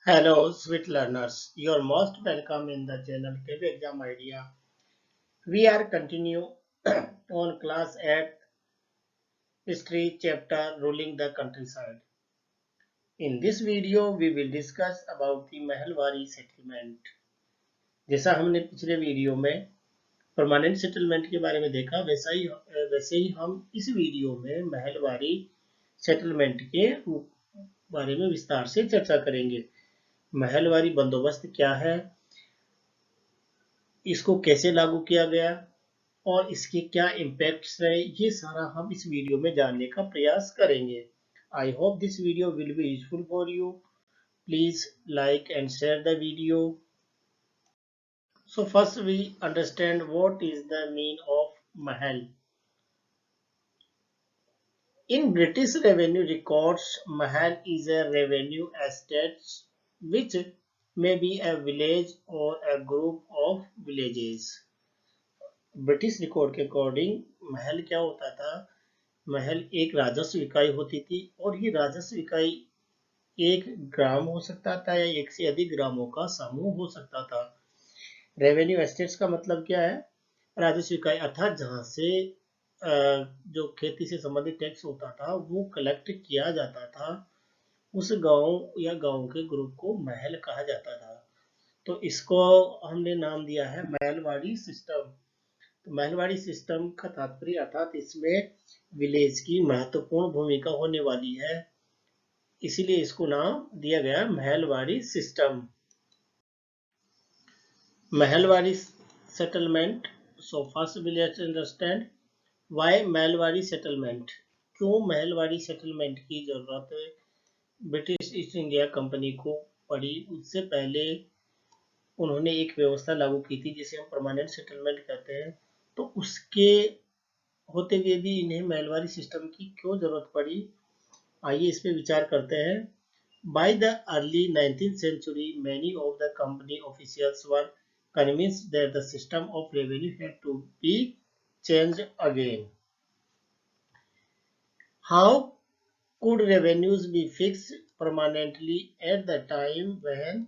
Hello, sweet learners. You're most welcome in the channel KB Exam Idea. We are continue on class 8 history chapter ruling the countryside. In this video, we will discuss about the Mahalwari settlement. जैसा हमने पिछले video में permanent settlement के बारे में देखा, वैसे ही हम इस वीडियो में महलवारी सेटलमेंट के बारे में विस्तार से चर्चा करेंगे। महलवारी बंदोबस्त क्या है, इसको कैसे लागू किया गया और इसके क्या इम्पैक्ट्स रहे, ये सारा हम इस वीडियो में जानने का प्रयास करेंगे। I hope this video will be useful for you. Please like and share the video. So first we understand what is the mean of mahal. In British revenue records, mahal is a revenue estate which may be a village or a group of villages. British record के according महल क्या होता था? महल एक राजस्व इकाई होती थी और ये राजस्व इकाई एक ग्राम हो सकता था या एक से अधिक ग्रामों का समूह हो सकता था। रेवेन्यू एस्टेट्स का मतलब क्या है? राजस्व इकाई, अर्थात जहां से जो खेती से संबंधित टैक्स होता था वो कलेक्ट किया जाता था, उस गांव या गांव के ग्रुप को महल कहा जाता था। तो इसको हमने नाम दिया है महलवाड़ी सिस्टम। तो महलवाड़ी सिस्टम का तात्पर्य, अर्थात इसमें विलेज की महत्वपूर्ण भूमिका होने वाली है, इसीलिए इसको नाम दिया गया Mahalwari system. Mahalwari settlement. So first we let's understand why Mahalwari settlement. क्यों महलवाड़ी सेटलमेंट की जरूरत ब्रिटिश ईस्ट इंडिया कंपनी को पड़ी? उससे पहले उन्होंने एक व्यवस्था लागू की थी जिसे हम परमानेंट सेटलमेंट कहते हैं। तो उसके होते हुए भी इन्हें महलवारी सिस्टम की क्यों जरूरत पड़ी, आइए इस पे विचार करते हैं। By the early 19th century, many of the company officials were convinced that the system of revenue had to be changed again. How could revenues be fixed permanently at the time when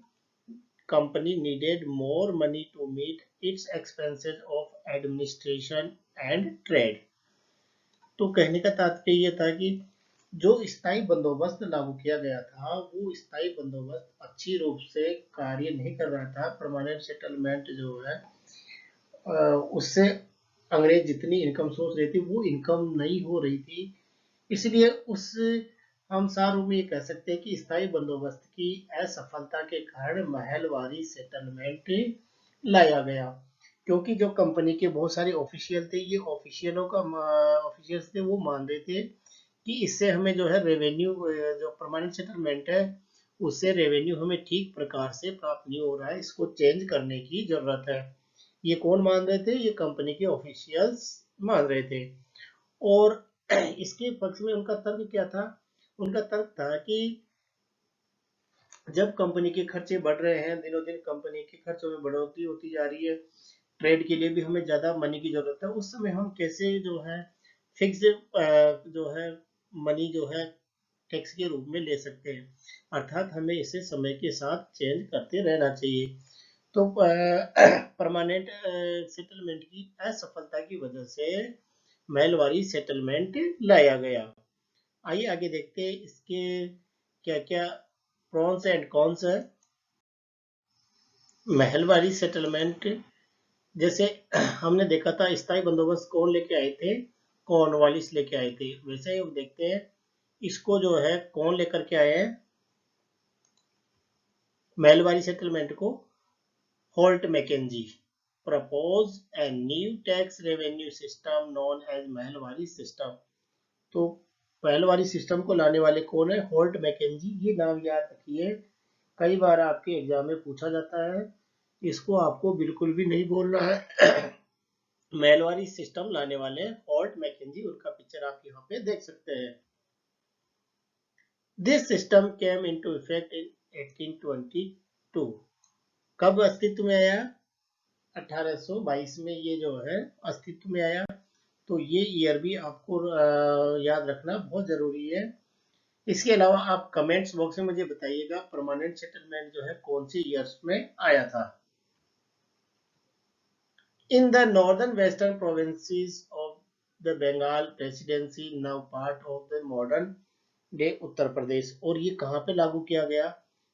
company needed more money to meet its expenses of administration and trade? तो कहने का तात्पर्य यह था कि जो स्थायी बंदोबस्त लागू किया गया था वो स्थायी बंदोबस्त अच्छी रूप से कार्य नहीं कर रहा था। परमानेंट सेटलमेंट जो है उससे अंग्रेज जितनी इनकम सोर्स रही थी वो इनकम नहीं हो रही थी, इसलिए उस हम सार में ये कह सकते हैं कि स्थायी बंदोबस्त की असफलता के कारण महलवारी सेटलमेंट लाया गया। क्योंकि जो कंपनी के बहुत सारे ऑफिशियल थे, ये ऑफिशियल्स थे, वो मान रहे थे कि इससे हमें जो है रेवेन्यू, जो परमानेंट सेटलमेंट है उससे रेवेन्यू हमें ठीक प्रकार से प्राप्त नहीं हो रहा है, इसको चेंज करने की जरूरत है। ये कौन मान रहे थे? ये कंपनी के ऑफिशियल्स मान रहे थे। और इसके पक्ष में उनका तर्क क्या था? उनका तर्क था कि जब कंपनी के खर्चे बढ़ रहे हैं, दिनों दिन कंपनी के खर्चों में बढ़ोतरी होती जा रही है, ट्रेड के लिए भी हमें ज्यादा मनी की जरूरत है, उस समय हम कैसे जो है फिक्स जो है मनी जो है टैक्स के रूप में ले सकते हैं, अर्थात हमें इसे समय के साथ चेंज करते रहना चाहिए। तो परमानेंट सेटलमेंट की असफलता की वजह से महलवारी सेटलमेंट लाया गया। आइए आगे देखते हैं इसके क्या क्या प्रॉन्स एंड कॉन्स है। महलवारी सेटलमेंट, जैसे हमने देखा था स्थायी बंदोबस्त कौन लेके आए थे? कॉर्नवालिस लेके आए थे। वैसे ही हम देखते हैं इसको जो है कौन लेकर के आए हैं महलवारी सेटलमेंट को? Holt Mackenzie proposed a new tax revenue system known as Mahalwari system. तो महलवारी सिस्टम को लाने वाले कौन है? Holt Mackenzie. ये नाम याद रखिए, कई बार आपके एग्जाम में पूछा जाता है, इसको आपको बिल्कुल भी नहीं बोलना है। महलवारी सिस्टम लाने वाले होल्ट मैकेंजी, उनका पिक्चर आप यहाँ पे देख सकते हैं। This system came into effect in 1822। कब अस्तित्व में आया? 1822 में ये जो है अस्तित्व में आया। तो ये ईयर भी आपको याद रखना बहुत जरूरी है। इसके अलावा आप कमेंट्स बॉक्स में मुझे बताइएगा परमानेंट सेटलमेंट जो है कौन से ईयर्स में आया था। In the northern western provinces of the Bengal Presidency, now part of the modern day Uttar Pradesh, और ये कहाँ पे लागू किया गया?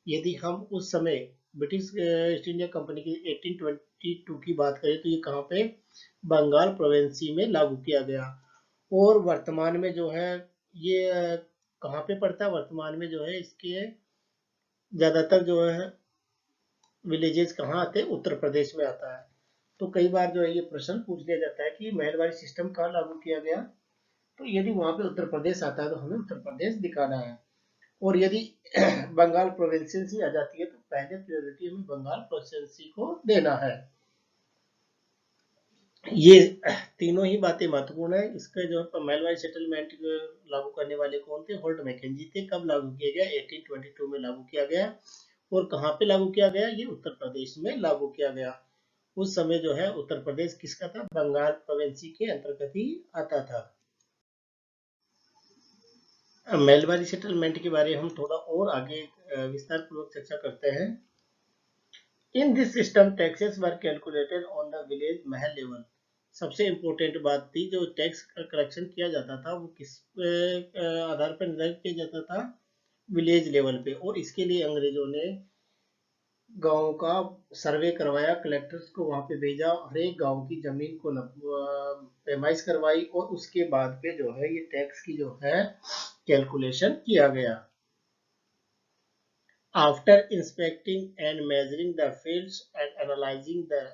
यदि हम उस समय ब्रिटिश ईस्ट इंडिया कंपनी की 1822 की बात करें तो ये कहाँ पे? बंगाल प्रोविंसी में लागू किया गया। और वर्तमान में जो है ये कहाँ पे पड़ता है? वर्तमान में जो है इसके ज्यादातर जो है विलेजेस कहाँ आते हैं? उत्तर प्रदेश में आता है। तो कई बार जो है ये प्रश्न पूछ लिया जाता है कि महलवारी सिस्टम कहाँ लागू किया गया, तो यदि वहां पे उत्तर प्रदेश आता है तो हमें उत्तर प्रदेश दिखाना है। और यदि बंगाल प्रोविंसेंसी आ जाती है तो पहले प्रायोरिटी हमें बंगाल प्रोविंसेंसी को देना है। ये तीनों ही बातें महत्वपूर्ण है। इसका जो है महलवारी सेटलमेंट लागू करने वाले कौन थे? होल्ट मैकेंजी थे। कब लागू किया गया? 1822 में लागू किया गया। और कहाँ पे लागू किया गया? ये उत्तर प्रदेश में लागू किया गया। उस समय जो है उत्तर प्रदेश किसका था? बंगाल प्रोविंसी के अंतर्गत ही आता था। महलवारी सेटलमेंट के बारे में हम थोड़ा और आगे विस्तार पूर्वक चर्चा करते हैं। In this system taxes were calculated on the village Mahal level. सबसे इम्पोर्टेंट बात थी, जो टैक्स का कलेक्शन किया जाता था वो किस आधार पर निर्धारित किया जाता था? विलेज लेवल पे। और इसके लिए अंग्रेजों ने गांव का सर्वे करवाया, कलेक्टर्स को वहां पे भेजा, हर एक गांव की जमीन को पैमाइश करवाई और उसके बाद पे जो है ये टैक्स की जो है कैलकुलेशन किया गया। After inspecting and measuring the fields and analysing the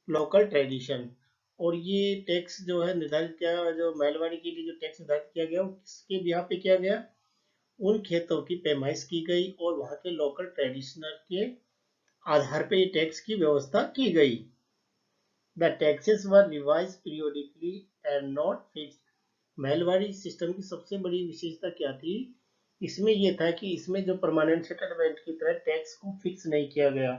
local tradition. और ये टैक्स जो है निर्धारित किया, जो महलवाड़ी के लिए जो टैक्स निर्धारित किया गया वो किसके बिहाफ पे किया गया? उन खेतों की पैमाइश की गई और वहां के लोकल ट्रेडिशनल के आधार पे टैक्स की व्यवस्था की गई। The taxes were revise periodically and not fixed. Mahalwari system की सबसे बड़ी विशेषता क्या थी? इसमें यह था कि इसमें जो परमानेंट सेटलमेंट की तरह टैक्स को फिक्स नहीं किया गया।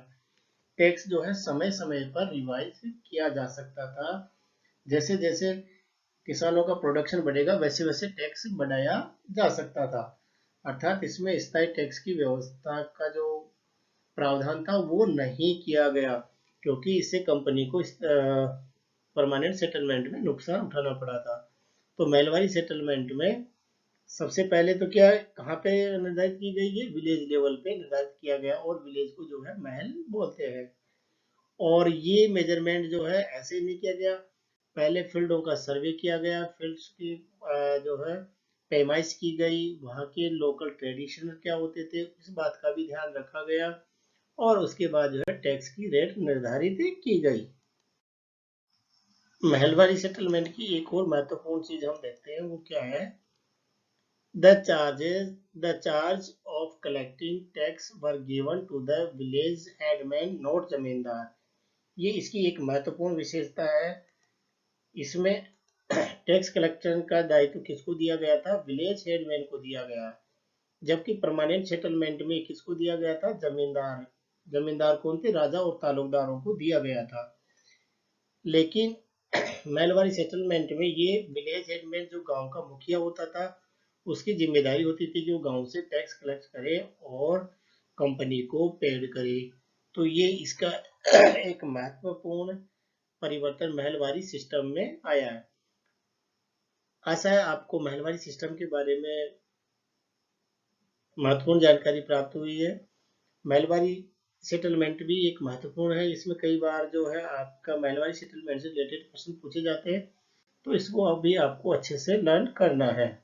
टैक्स जो है समय समय पर रिवाइज किया जा सकता था। जैसे जैसे किसानों का प्रोडक्शन बढ़ेगा वैसे वैसे टैक्स बढ़ाया जा सकता था। अर्थात इसमें स्थायी टैक्स की व्यवस्था का जो प्रावधान था वो नहीं किया गया, क्योंकि इससे कंपनी को परमानेंट सेटलमेंट में नुकसान उठाना पड़ा था। तो महलवारी सेटलमेंट में सबसे पहले तो क्या है, कहाँ पे निर्धारित की गई है? विलेज लेवल पे निर्धारित किया गया, और विलेज को जो है महल बोलते हैं। और ये मेजरमेंट जो है ऐसे नहीं किया गया, पहले फील्डों का सर्वे किया गया, फील्ड्स की जो है पैमाइश की गई, वहाँ के लोकल ट्रेडिशन क्या होते थे इस बात का भी ध्यान रखा गया, और उसके बाद जो है टैक्स की रेट निर्धारित की गई। महलवारी सेटलमेंट की एक और महत्वपूर्ण चीज हम देखते हैं, वो क्या है? The charge of collecting tax were given to the village headman not zamindar. ये इसकी एक महत्वपूर्ण विशेषता है। इसमें टैक्स कलेक्शन का दायित्व किसको दिया गया था? विलेज हेडमैन को दिया गया। जबकि परमानेंट सेटलमेंट में किसको दिया गया था? जमींदार। जमींदार कौन थे? राजा और तालुकदारों को दिया गया था। लेकिन महलवारी सेटलमेंट में ये विलेज हेडमैन जो गांव का मुखिया होता था उसकी जिम्मेदारी होती थी कि वो गांव से टैक्स कलेक्ट करे और कंपनी को पेड करे। तो ये इसका एक महत्वपूर्ण परिवर्तन महलवारी सिस्टम में आया है। आशा है आपको महलवारी सिस्टम के बारे में महत्वपूर्ण जानकारी प्राप्त हुई है। महलवारी सेटलमेंट भी एक महत्वपूर्ण है। इसमें कई बार जो है आपका महलवारी सेटलमेंट से रिलेटेड क्वेश्चन पूछे जाते हैं, तो इसको अभी आपको अच्छे से लर्न करना है।